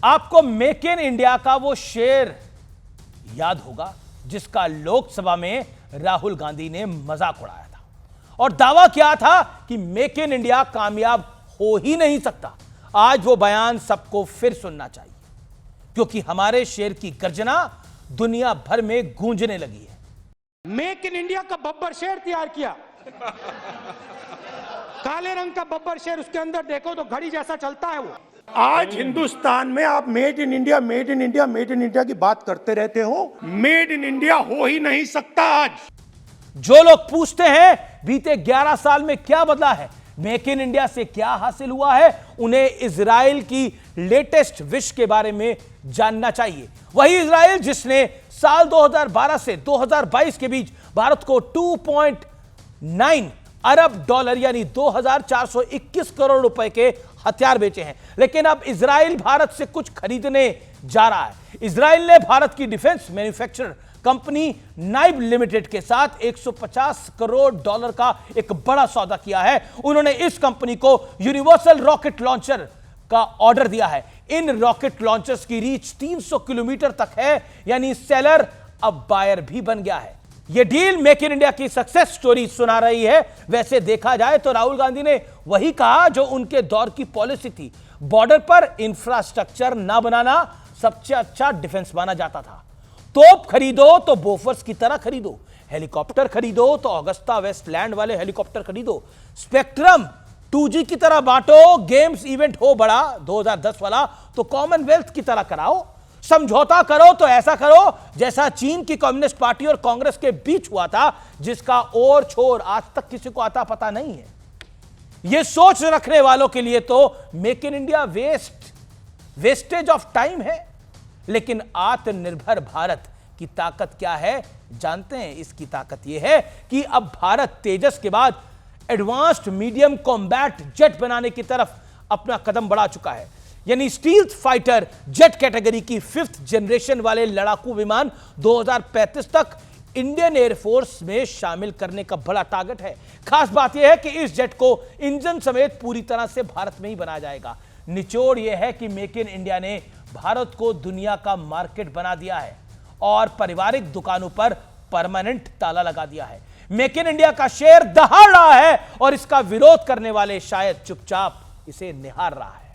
आपको make in India का वो शेर याद होगा जिसका लोकसभा में राहुल गांधी ने मजाक उड़ाया था और दावा किया था कि मेक इन इंडिया कामयाब हो ही नहीं सकता। आज वो बयान सबको फिर सुनना चाहिए क्योंकि हमारे शेर की गर्जना दुनिया भर में गूंजने लगी है। मेक इन इंडिया का बब्बर शेर तैयार किया, काले रंग का बब्बर शेर, उसके अंदर देखो तो घड़ी जैसा चलता है वो। आज हिंदुस्तान में आप made in India, made in India, made in India की बात करते रहते हो, मेड इन इंडिया हो ही नहीं सकता। आज जो लोग पूछते हैं बीते 11 साल में क्या बदला है, मेक इन इंडिया से क्या हासिल हुआ है, उन्हें इजराइल की लेटेस्ट विश के बारे में जानना चाहिए। वही इजराइल जिसने साल 2012 से 2022 के बीच भारत को 2.9 अरब डॉलर यानी 2421 करोड़ रुपए के हथियार बेचे हैं। लेकिन अब इजराइल भारत से कुछ खरीदने जा रहा है। इजराइल ने भारत की डिफेंस मैन्युफैक्चरर कंपनी नाइब लिमिटेड के साथ 150 करोड़ डॉलर का एक बड़ा सौदा किया है। उन्होंने इस कंपनी को यूनिवर्सल रॉकेट लॉन्चर का ऑर्डर दिया है। इन रॉकेट लॉन्चर्स की रीच 300 किलोमीटर तक है, यानी सेलर अब बायर भी बन गया है। यह डील मेक इन इंडिया की सक्सेस स्टोरी सुना रही है। वैसे देखा जाए तो राहुल गांधी ने वही कहा जो उनके दौर की पॉलिसी थी। बॉर्डर पर इंफ्रास्ट्रक्चर ना बनाना सबसे अच्छा डिफेंस माना जाता था। तोप खरीदो तो बोफर्स की तरह खरीदो, हेलीकॉप्टर खरीदो तो ऑगस्टा वेस्टलैंड वाले हेलीकॉप्टर खरीदो, स्पेक्ट्रम 2G की तरह बांटो, गेम्स इवेंट हो बड़ा 2010 वाला तो कॉमनवेल्थ की तरह कराओ, समझौता करो तो ऐसा करो जैसा चीन की कम्युनिस्ट पार्टी और कांग्रेस के बीच हुआ था, जिसका और छोर आज तक किसी को आता पता नहीं है। यह सोच रखने वालों के लिए तो make in India wastage of time है। लेकिन आत्मनिर्भर भारत की ताकत क्या है जानते हैं? इसकी ताकत यह है कि अब भारत तेजस के बाद एडवांस्ड मीडियम कॉम्बैट जेट बनाने की तरफ अपना कदम बढ़ा चुका है। यानी स्टील्थ फाइटर जेट कैटेगरी की 5th जनरेशन वाले लड़ाकू विमान 2035 तक इंडियन एयरफोर्स में शामिल करने का बड़ा टारगेट है। खास बात यह है कि इस जेट को इंजन समेत पूरी तरह से भारत में ही बनाया जाएगा। निचोड़ यह है कि मेक इन इंडिया ने भारत को दुनिया का मार्केट बना दिया है और पारिवारिक दुकानों पर परमानेंट ताला लगा दिया है। मेक इन इंडिया का शेर दहाड़ रहा है और इसका विरोध करने वाले शायद चुपचाप इसे निहार रहा है।